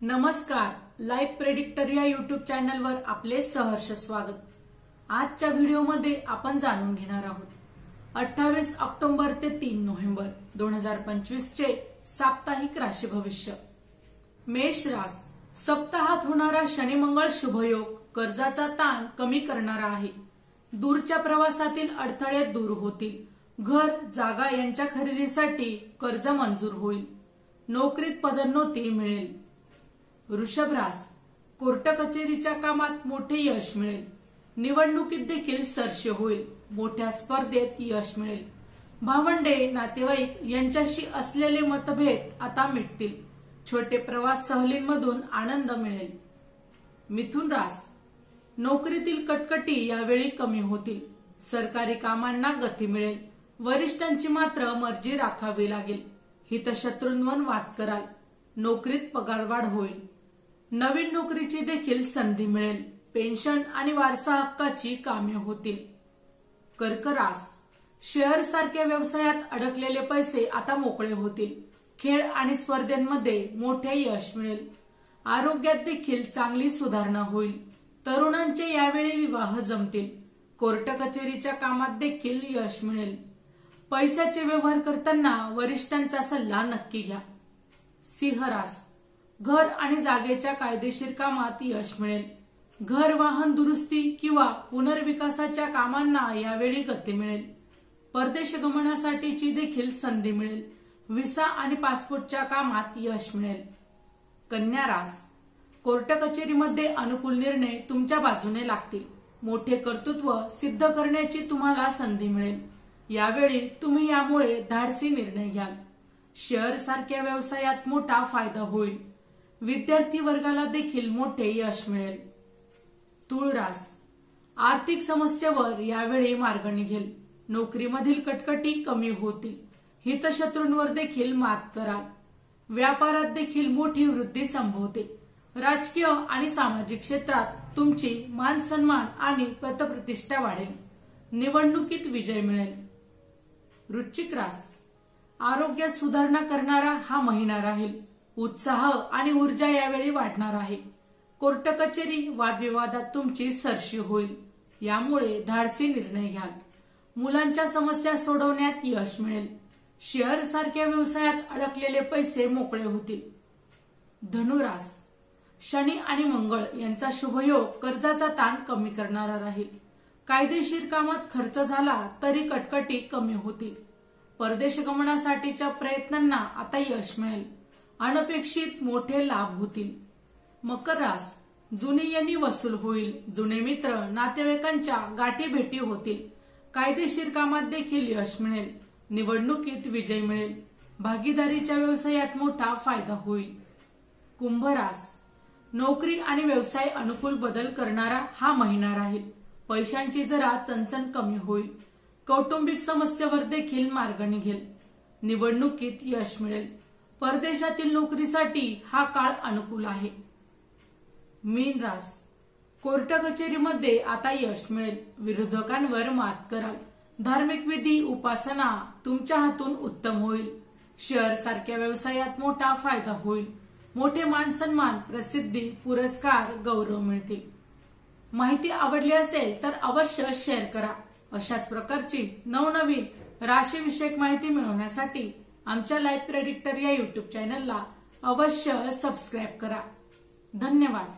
नमस्कार, live predictor या YouTube चॅनलवर आपले सहर्ष स्वागत। आजच्या व्हिडिओमध्ये आपण जाणून घेणार आहोत 28 ऑक्टोबर ते 3 नोव्हेंबर 2025 चे साप्ताहिक राशी भविष्य। मेष रास सप्ताहात होणारा शनी मंगळ शुभयोग कर्जाचा ताण कमी करणारा आहे। दूरच्या प्रवासातील अडथळे दूर होतील। घर जागा यांच्या खरेदीसाठी कर्ज मंजूर होईल। नोकरीत पदोन्नती मिळेल। वृषभ रास कोर्ट कचेरीच्या कामात मोठे यश मिळेल। निवडणुकीत देखील सरशी होईल। मोठ्या स्पर्धेत यश मिळेल। भावंडे नातेवाईक यांच्याशी असलेले मतभेद आता मिटतील। छोटे प्रवास सहलींमधून आनंद मिळेल। मिथुन रास नोकरीतील कटकटी यावेळी कमी होतील। सरकारी कामांना गती मिळेल। वरिष्ठांची मात्र मर्जी राखावी लागेल। हितशत्रूंवर वाद कराल। नोकरीत पगारवाढ होईल। नवीन नोकरीची देखील संधी मिळेल। पेन्शन आणि वारसा हक्काची कामे होतील। कर्क रास शेअर सारख्या व्यवसायात अडकलेले पैसे आता मोकळे होतील। खेळ आणि स्पर्धेमध्ये मोठे यश मिळेल। आरोग्यात देखील चांगली सुधारणा होईल। तरुणांचे यावेळी विवाह जमतील। कोर्ट कचेरीच्या कामात देखील यश मिळेल। पैशाचे व्यवहार करताना वरिष्ठांचा सल्ला नक्की घ्या। सिंह रास घर आणि जागेच्या कायदेशीर कामात यश मिळेल। घर वाहन दुरुस्ती किंवा पुनर्विकासाच्या कामांना यावेळी गती मिळेल। परदेश गमनासाठीची देखील संधी मिळेल। व्हिसा आणि पासपोर्टच्या कामात यश मिळेल। कन्या रास कोर्ट कचेरीमध्ये अनुकूल निर्णय तुमच्या बाजूने लागतील। मोठे कर्तृत्व सिद्ध करण्याची तुम्हाला संधी मिळेल। यावेळी तुम्ही यामुळे धाडसी निर्णय घ्याल। शेअर सारख्या व्यवसायात मोठा फायदा होईल। विद्यार्थी वर्गाला देखील मोठे यश मिळेल। तुळ रास आर्थिक समस्येवर यावेळी मार्ग निघेल। नोकरीमधील कटकटी कमी होतील। हितशत्रूंवर देखील मात कराल। व्यापारात देखील मोठी वृद्धी संभवते। राजकीय आणि सामाजिक क्षेत्रात तुमची मान सन्मान आणि पतप्रतिष्ठा वाढेल। निवडणुकीत विजय मिळेल। वृश्चिक रास आरोग्यात सुधारणा करणारा हा महिना राहील। उत्साह आणि ऊर्जा यावेळी वाढणार आहे। कोर्ट कचेरी वादविवादात तुमची सरशी होईल। यामुळे धाडसी निर्णय घ्याल। मुलांच्या समस्या सोडवण्यात यश मिळेल। शेअर सारख्या व्यवसायात अडकलेले पैसे मोकळे होतील। धनुरास शनी आणि मंगळ यांचा शुभयोग कर्जाचा ताण कमी करणारा राहील। कायदेशीर कामात खर्च झाला तरी कटकटी कमी होतील। परदेश गमनासाठीच्या प्रयत्नांना आता यश मिळेल। अनपेक्षित मोठे लाभ होतील। मकर रास जुनी येणी वसूल होईल। जुने मित्र नातेवाईकांच्या गाठी भेटी होतील। कायदेशीर कामात देखील यश मिळेल। निवडणुकीत विजय मिळेल। भागीदारीच्या व्यवसायात मोठा फायदा होईल। कुंभ रास नोकरी आणि व्यवसाय अनुकूल बदल करणारा हा महिना राहील। पैशांची जरा चणचण कमी होईल। कौटुंबिक समस्येवर देखील मार्ग निघेल। निवडणुकीत यश मिळेल। परदेशातील नोकरीसाठी हा काळ अनुकूल आहे। मीन रास कोर्ट कचेरीमध्ये आता यश मिळेल। विरोधकांवर मात कराल। धार्मिक विधी उपासना तुमच्या हातून उत्तम होईल। शेअर सारख्या व्यवसायात मोठा फायदा होईल। मोठे मान सन्मान प्रसिद्धी पुरस्कार गौरव मिळतील। माहिती आवडली असेल तर अवश्य शेअर करा। अशाच प्रकारची नवनवीन राशीविषयक माहिती मिळवण्यासाठी आमच्या लाईव्ह प्रेडिक्टर या युट्यूब चॅनलला अवश्य सबस्क्राईब करा। धन्यवाद।